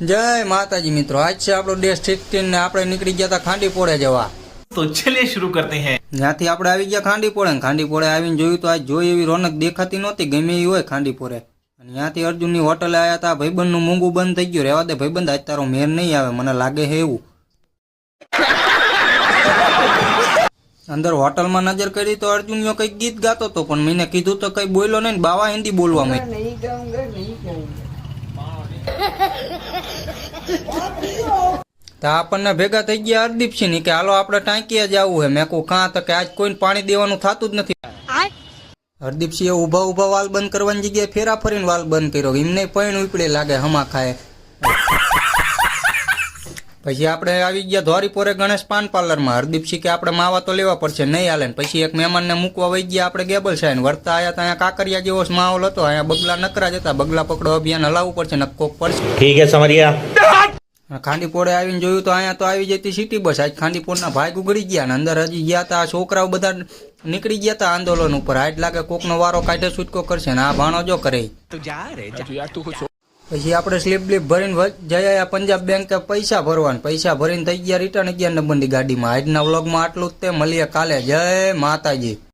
જય માતાજી મિત્રો, આજ છે આપણો ડે 16 ને આપણે નીકળી ગયા હતા ખાંડીપોળે જવા. તો ચલિए शुरू करते हैं. ત્યાંથી આપણે આવી ગયા ખાંડીપોળે ને ખાંડીપોળે આવીને જોયું તો આજ જોઈ એવી રોનક દેખાતી નહોતી, ગમે એવી હોય ખાંડીપોળે. અને ત્યાંથી અર્જુનની હોટલે આવ્યા હતા. ભાઈબંધનું મૂંગું બંધ થઈ ગયું. રહેવા દે ભાઈબંધ, આજ તારો મેર નહીં આવે, મને લાગે છે એવું. અંદર હોટલમાં નજર કરી તો અર્જુનિયો કઈક ગીત ગાતો હતો, પણ મેં કીધું તો કઈ બોલ્યો નહીં, બાવા હિન્દી બોલવા માંડ્યો. તો આપણને ભેગા થઈ ગયા હરદીપસિંહ કે હાલો આપણે ટાંકીએ જવું હે. મેં કહું કાં તો કે આજ કોઈને પાણી દેવાનું થતું જ નથી. હરદીપસિંહે ઉભા ઉભા વાલ બંધ કરવાની જગ્યાએ ફેરા ફરીને વાલ બંધ કર્યો. એમને પણ ઉપડે લાગે હમા ખાય. પછી આપણે આવી ગયા ધોરીપોરે ગણેશ પાન પાર્લરમાં. હરદીપસિંહ કે આપણે માવા તો લેવા પડશે, નહીં હાલે ને. પછી એક મહેમાનને મૂકવા વહી ગયા આપણે ગેબલ સાહેબ. વળતા આવ્યા તો અહીંયા કાકરિયા જેવો માહોલ હતો. અહીંયા બગલા નકરા જતા. બગલા પકડો અભિયાન હલાવવું પડશે, નક્કોક પડશે. ठीक है समझ गया. ખાંડીપોળે આવીને જોયું તો અહીંયા તો આવી જતી સિટી બસ. આજ ખાંડીપોળના ભાઈ ઉગડી ગયા ને અંદર હજી ગયા તા છોકરાઓ બધા નીકળી ગયા તા આંદોલન ઉપર. આજ લાગે કોકનો વારો કાઢે છૂટકો કરશે ને આ ભાણો જો કરે. પછી આપણે સ્લીપ બ્લીપ ભરીને જયા પંજાબ બેંકે પૈસા ભરવાના. પૈસા ભરીને થઈ ગયા રિટર્ન 11 નંબરની ગાડીમાં. આજના વ્લોગમાં આટલું જ તે. મળીએ કાલે. જય માતાજી.